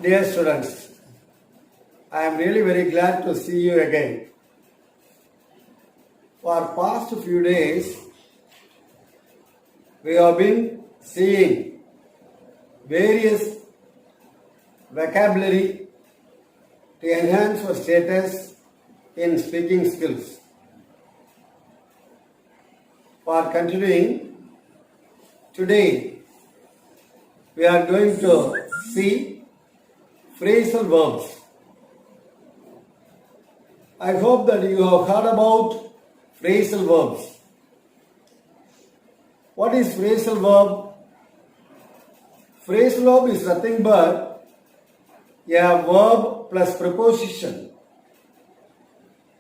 Dear students, I am really very glad to see you again. For past few days, we have been seeing various vocabulary to enhance your status in speaking skills. For continuing, today we are going to see phrasal verbs. I hope that you have heard about phrasal verbs. What is phrasal verb? Phrasal verb is nothing but a verb plus preposition.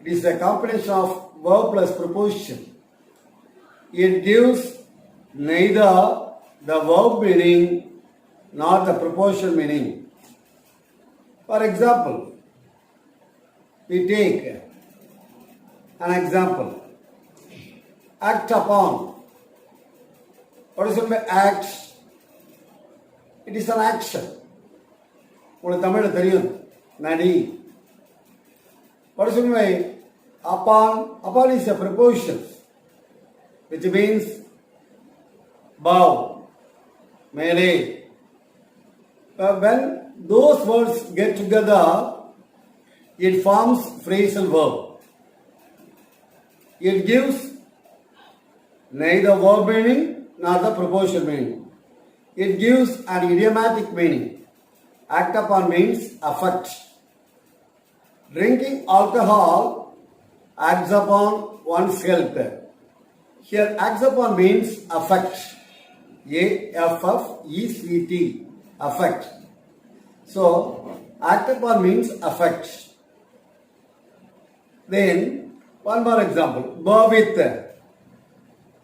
It is a combination of verb plus preposition. It gives neither the verb meaning nor the preposition meaning. For example, we take an example. Act upon. What is it by act? It is an action. உங்களுக்கு தமிழில் தெரியும் நடி. What is it by upon? Upon is a preposition which means bow, மேலே. When those words get together, it forms phrasal verb. It gives neither verb meaning nor the preposition meaning. It gives an idiomatic meaning. Act upon means affect. Drinking alcohol acts upon one's health. Here acts upon means affect. A-F-F-E-C-T. Affect. So, act upon means affect. Then, one more example. Bear with.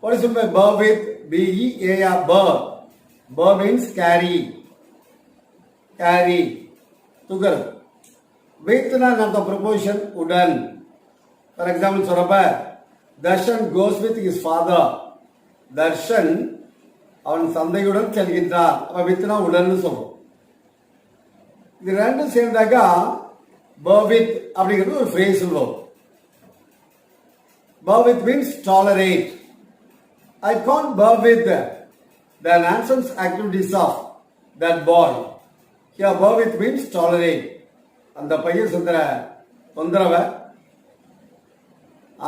What is it by bear with? B-E-A-R. Bear. Bear means carry. Carry. Together. With na the preposition udan. For example, Sorapa. Darshan goes with his father. Darshan அவன் சந்தையுடன் செல்கின்றான். அப்ப வித்னா உடன்னு சொல்றோம். இது ரெண்டும் சேர்ந்தாக்கா bear with அப்படிங்கிறது ஒரு phrasal verb. Bear with means tolerate. I can't bear with the nonsense activities of that boy. Here bear with means tolerate. அந்த பையன் சுந்தர தொந்தரவை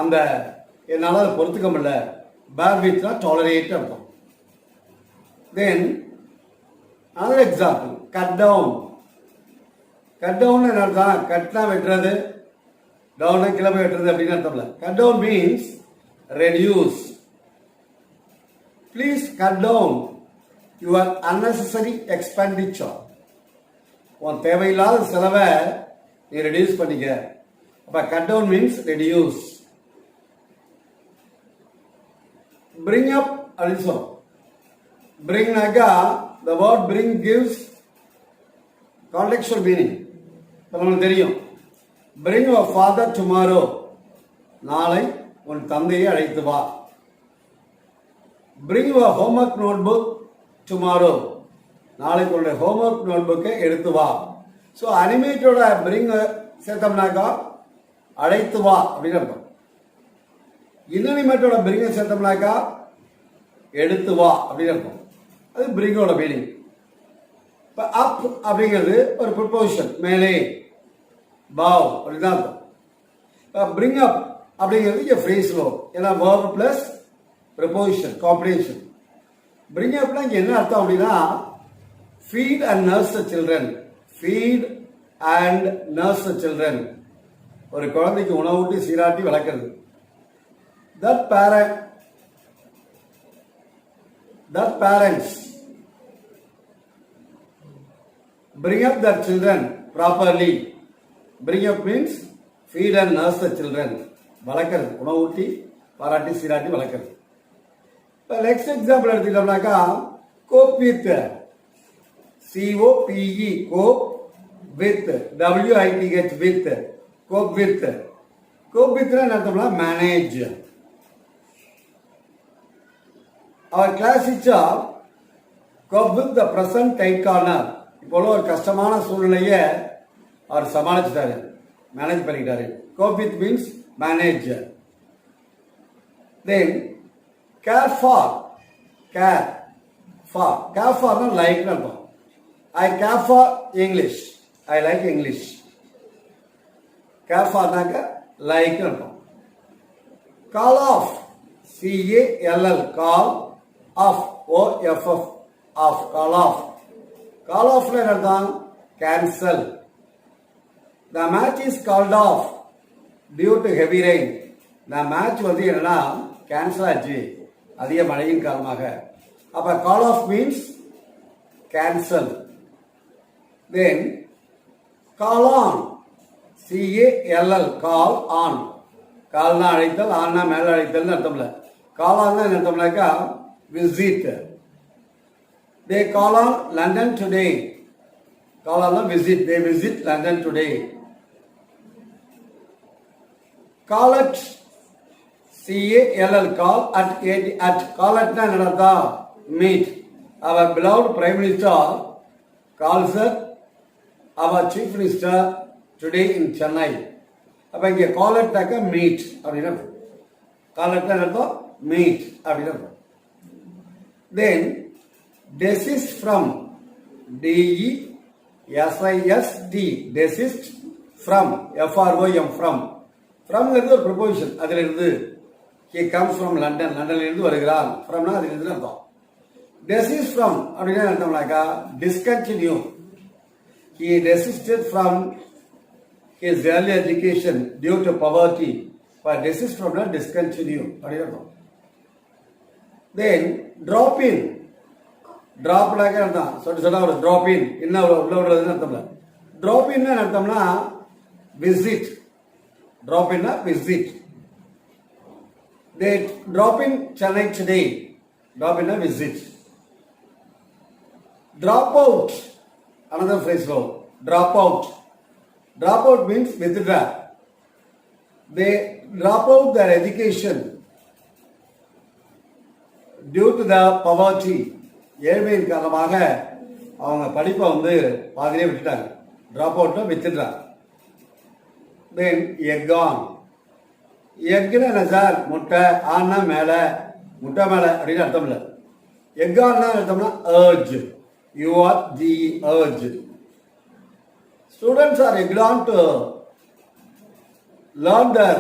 அந்த என்னால் அதை பொறுத்துக்க முடியல. bear with tolerate அர்த்தம். Then another example, cut down. Cut down என்ன அர்த்தம்? கட்னா வெட்டுறது, டவுனா கிளம்ப வெட்டுறது அப்படின்னு அர்த்தம்ல. Cut down means reduce. Please cut down your unnecessary expenditure. உன் தேவையில்லாத செலவை நீ ரெடியூஸ் பண்ணிக்க. அப்ப cut down means reduce. Bring up அப்படின்னு சொல்லும். Bring naga, the word bring gives contextual meaning. நமக்கு தெரியும். Bring your father tomorrow. நாளை உன் தந்தையை அழைத்து வா. Bring your homework notebook tomorrow. நாளைக்கு உன்னுடைய homework notebook எடுத்து வா. So animated bring சேர்த்தோம்னாக்கா அழைத்து வா அப்படின்னு அர்த்தம். inanimated bring சேர்த்தோம்னாக்கா எடுத்து வா அப்படின்னு அர்த்தம். அது பிரிங்கோட மீனிங். இப்போ அப் அப்படிங்கிறது ஒரு ப்ரிப்போசிஷன், மேலே, பாவ் அப்படிதான் அர்த்தம். இப்போ பிரிங் அப் அப்படிங்கிறது இங்கே ஃப்ரேஸ் லோ, ஏன்னா verb plus preposition combination. Bring அப்னா இங்கே என்ன அர்த்தம் அப்படின்னா feed and nurse the children. Feed and nurse the children. ஒரு குழந்தைக்கு உணவூட்டி சீராட்டி வளர்க்குறது. That parents bring up their children properly. Bring up means feed and nurse the children. வளர்க்கிறது, உணவூட்டி பாராட்டி சீராட்டி வளர்க்கிறது. இப்போ நெக்ஸ்ட் எக்ஸாம்பிள் எடுத்துக்கிட்டோம்னாக்கா cope with. COPE cope with. WITH with. Cope with. Cope வித்னா என்ன அர்த்தம்னா manage. Our class teacher cope with the present tight corner இப்போ ஒரு கஷ்டமான சூழ்நிலையை அவர் சமாளிச்சிட்டாரு, மேனேஜ் பண்ணிக்கிட்டாரு. Cope with means manage. Then care for, care ஃபார்னா லைக்னு அர்த்தம். I care for English, I like English. Care ஃபார்னாக்க லைக்னு அர்த்தம். Call off, CALL, call off, OFF, off, call off. Call ஆஃப்ல என்ன அர்த்தம்? Cancel. The match is called off due to heavy rain. The match வந்து என்னன்னா கேன்சல் ஆச்சு அதிக மழையின் காரணமாக. அப்ப call off means cancel. Then call on, CALL, call on. கால்னா அழைத்தல், ஆன்னா மேல அழைத்தல் அர்த்தம்ல. கால் ஆன்னா என்ன அர்த்தம்னாக்கா visit. They call on London today. Call on visit. They visit London today. Call at, CALL, call at, call at na enna meet. Our beloved Prime Minister calls our Chief Minister today in Chennai. அப்ப இங்க call at நாக்க meet அப்படினா, call at na meet அப்படினா. Then desist from, DESIST, desist from, FROM, from. From இருந்து ஒரு proposition, அதுல இருந்து. he comes from London, லண்டன்ல இருந்து வருகிறான். fromனா அதுல இருந்து அர்த்தம். desist from அப்படினா அர்த்தம்னாக்கா discontinue. he desisted from his early education due to poverty. for desist from na discontinue அப்படினா அர்த்தம். then drop in, ட்ராப்னாக்க அர்த்தம் சொன்னா ஒரு ட்ராப் இன், என்ன உள்ள விடுறதுன்னு அர்த்தம்ல. ட்ராப் இன் அர்த்தம்னா விசிட். ட்ராப் இன்னா visit. They drop in Chennai today. Drop in a visit. Drop out, another phrase now. Drop out. Drop out means withdraw. They drop out their education due to the poverty. ஏழ்மையின் காரணமாக அவங்க படிப்பை வந்து பாதிலே விட்டுட்டாங்க. Drop அவுட்னா withdraw. Then egg on. எக்குன்னு என்ன சார்? முட்டை. ஆன்னா மேலே, முட்டை மேலே அப்படின்னு அர்த்தம் இல்லை. எக் ஆன்னா அர்த்தம்னா urge. URGE, urge. Students are egged on to learn their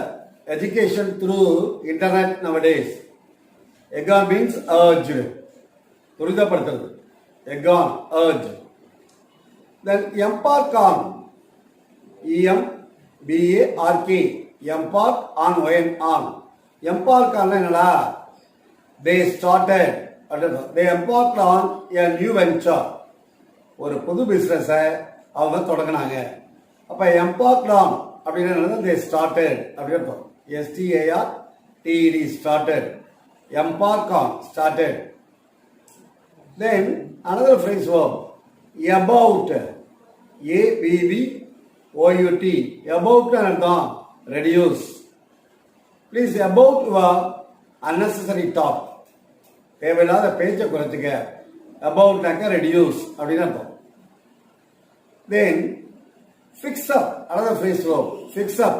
education through internet nowadays. Egg on means urged. துரிதப்படுத்துறது. Egg on, urge. Then embark on, EMBARK, embark on, on. Embark on என்னடா? They started, they embarked on a new venture. ஒரு புது பிசினஸை அவங்க தொடங்கினாங்க. அப்ப embarked on அப்படின்னா they started அப்படின்னு STARTED, started. Embark on, started. Then another phrase verb, about, ABBOUT, about அர்த்தம் reduce. Please about your unnecessary talk. தேவையில்லாத பேச்சை குறைச்சுக்க. Aboutனாக்க reduce அப்படின்னு அர்த்தம். Then fix up, another phrase verb, fix up.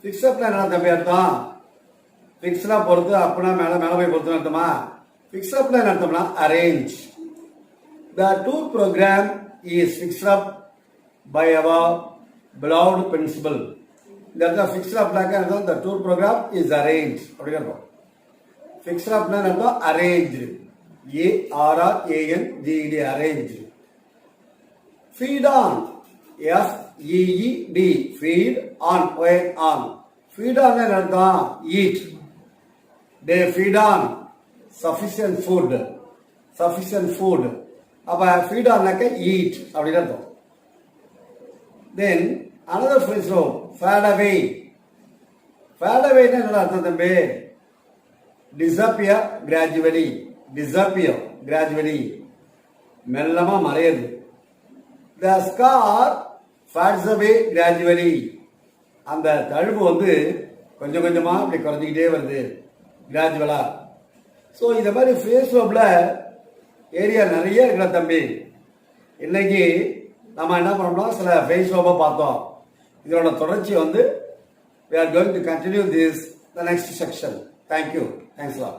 Fix upனா என்ன தம்பி அர்த்தம்? ஃபிக்ஸ்னா பொறுத்து, அப்பனா மேல மேல போய் பொறுத்து அர்த்தமா? Fix up னா என்ன அர்த்தம்னா arrange. The tour program is fixed up by our beloved principal. இந்த இடத்துல fixed up னாக்க அர்த்தம் the tour program is arranged அப்படி அர்த்தம். Fixed up னா அர்த்தம் arranged. ARRANGED, arranged. Feed on, FEED, feed on, on. Feed on னா அர்த்தம் eat. They feed on sufficient food. Sufficient food. அப்ப feed on eat அப்படி அர்த்தம். Then another phrase now, fade away. Fade away னா என்ன அர்த்தம் தம்பி? Disappear gradually. Disappear gradually. மெல்லமா மறையுது. The scar fades away gradually. அந்த தழும்பு வந்து கொஞ்சம் கொஞ்சமா அப்படி குறைஞ்சிக்கிட்டே வருது. கிராஜுவலா. ஸோ இந்த மாதிரி ஃபேஸ் வேர்ப்ல ஏரியா நிறைய இருக்கிற தம்பி. இன்னைக்கு நம்ம என்ன பண்ணோம்னா சில ஃபேஸ் வேர்பை பார்த்தோம். இதோட தொடர்ச்சி வந்து we are going to continue this the next section. Thank you. Thanks a lot.